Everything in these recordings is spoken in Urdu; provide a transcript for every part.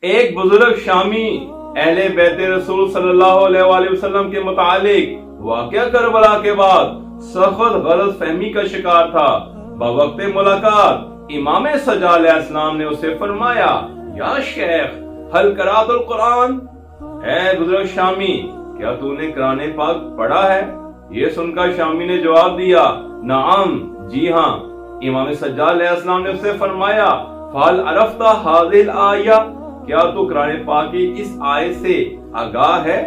ایک بزرگ شامی اہل بیت رسول صلی اللہ علیہ وآلہ وسلم کے متعلق واقعہ کربلا کے بعد سخت غلط فہمی کا شکار تھا۔ بوقت ملاقات امام سجاد علیہ السلام نے اسے فرمایا، یا شیخ هل قرأت القرآن؟ اے بزرگ شامی، کیا تو نے قرآن پاک پڑھا ہے؟ یہ سن کر شامی نے جواب دیا، نعم، جی ہاں۔ امام سجاد علیہ السلام نے اسے فرمایا، فَهَلْ عَرَفْتَ هَذِهِ الْآيَةَ؟ کیا تو قرآن پاک کی اس آیت سے آگاہ ہے؟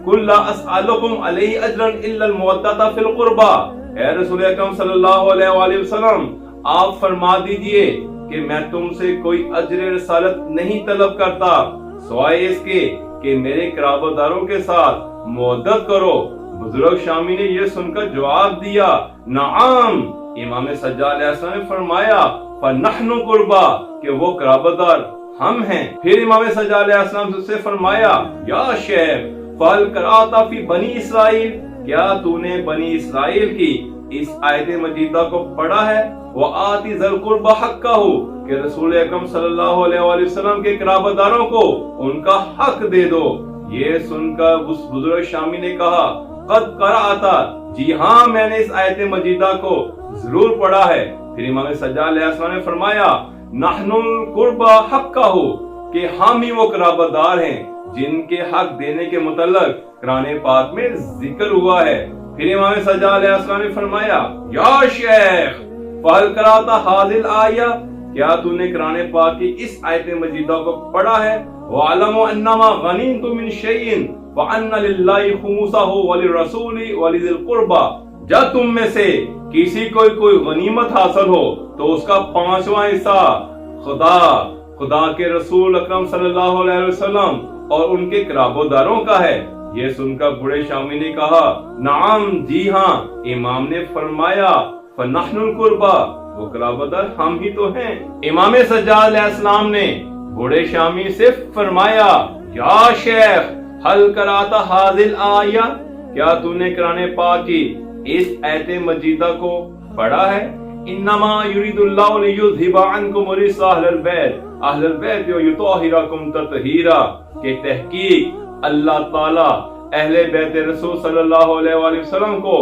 قُلْ لَا أَسْأَلُكُمْ عَلَيْهِ أَجْرًا إِلَّا الْمَوَدَّةَ فِي الْقُرْبَى۔ اے رسول اکرم صلی اللہ علیہ وآلہ وسلم، آپ فرما دیجئے کہ میں تم سے کوئی اجر رسالت نہیں طلب کرتا سوائے اس کے کہ میرے قرابت داروں کے ساتھ مودت کرو۔ بزرگ شامی نے یہ سن کر جواب دیا، نعم۔ امام سجاد علیہ السلام نے فرمایا، فَنَحْنُ قُرْبَى، کہ وہ قرابت دار ہم ہیں۔ پھر امام سجاد علیہ السلام سے فرمایا، یا شیخ فَهَلْ قَرَأْتَ فِي بنی اسرائیل؟ کیا تو نے بنی اسرائیل کی اس آیت مجیدہ کو پڑھا ہے؟ وَآتِ ذَا الْقُرْبَى حَقَّهُ، کہ رسول اکرم صلی اللہ علیہ وآلہ وسلم کے قرابت داروں کو ان کا حق دے دو۔ یہ سن کر اس بزرگ شامی نے کہا، قد قرأت، جی ہاں میں نے اس آیت مجیدہ کو ضرور پڑھا ہے۔ پھر امام سجاد علیہ السلام نے فرمایا، نحن القربى حقہ، کہ ہم ہی وہ قرابت دار ہیں جن کے حق دینے کے متعلق قرآن پاک میں ذکر ہوا ہے۔ پھر امام سجاد علیہ السلام نے فرمایا، یا شیخ فَهَلْ قَرَأْتَ هَذِهِ الْآيَةَ؟ کیا تو نے قرآن پاک کی اس آیت مجیدہ کو پڑھا ہے؟ وَعَلَمُوا أَنَّمَا غَنِمْتُم مِّن شَيْءٍ فَأَنَّ لِلَّهِ خُمُسَهُ وَلِلرَّسُولِ وَلِذِي الْقُرْبَى، جب تم میں سے کسی کو کوئی غنیمت حاصل ہو تو اس کا 5واں حصہ خدا کے رسول اکرم صلی اللہ علیہ وسلم اور ان کے قرابت داروں کا ہے۔ یہ سن کر بوڑھے شامی نے کہا، نعم، جی ہاں۔ امام نے فرمایا، فَنَحْنُ الْقُرْبَى، وہ قرابت دار ہم ہی تو ہیں۔ امام سجاد علیہ السلام نے بوڑھے شامی سے فرمایا، یا شیخ هَلْ قَرَأْتَ هَذِهِ الْآيَةَ؟ کیا تو نے قرآن پاک کی اس آیت مجیدہ کو پڑھا ہے؟ انما یرید اللہ لیذھب عنکم الرجس اہل البیت ویطہرکم تطہیرا، کہ تحقیق اللہ تعالی اہل بیت رسول صلی اللہ علیہ وآلہ وسلم کو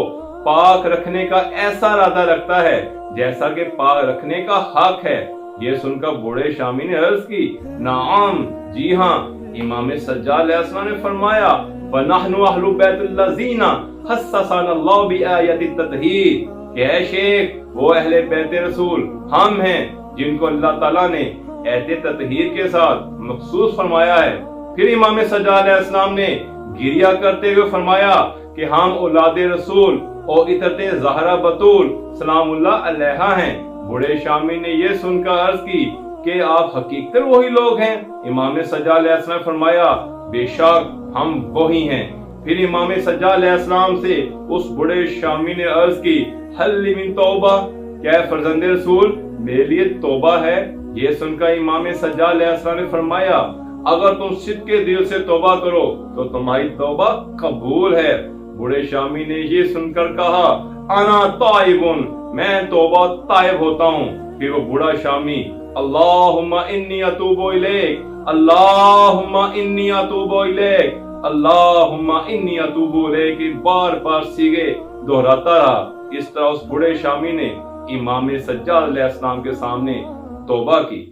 پاک رکھنے کا ایسا ارادہ رکھتا ہے جیسا کہ پاک رکھنے کا حق ہے۔ یہ سن کر بوڑھے شامی نے عرض کی، نعم، جی ہاں۔ امام سجاد علیہ السلام نے فرمایا، وَنَحْنُ أَهْلُ بَيْتِ الَّذِينَ خَصَّصَنَا اللَّهُ بِآيَةِ التَّطْهِيرِ، کہ اے شیخ وہ اہل بیت رسول ہم ہیں جن کو اللہ تعالیٰ نے آیت تطہیر کے ساتھ مخصوص فرمایا ہے۔ پھر امام سجاد علیہ السلام نے گریہ کرتے ہوئے فرمایا کہ ہم اولاد رسول اور عطرت زہرا بطول سلام اللہ علیہا ہیں۔ بوڑھے شامی نے یہ سن کر عرض کی کہ آپ حقیقت وہی لوگ ہیں؟ امام سجاد علیہ السلام نے فرمایا، بے شک ہم وہی ہیں۔ پھر امام سجاد علیہ السلام سے اس بڑے شامی نے عرض کی، حل لی من توبہ، کیا فرزند رسول میرے لیے توبہ ہے؟ یہ سن کر امام سجاد علیہ السلام نے فرمایا، اگر تم صدق کے دل سے توبہ کرو تو تمہاری توبہ قبول ہے۔ بڑے شامی نے یہ سن کر کہا، انا تائبن، میں توبہ تائب ہوتا ہوں۔ پھر وہ بڑا شامی، اللہم انی اتوب الیک، اللہم انی اتوب الیک، اللہم انی اتوب الیک، بار بار سیغے دہراتا رہا۔ اس طرح اس بڑے شامی نے امام سجاد علیہ السلام کے سامنے توبہ کی۔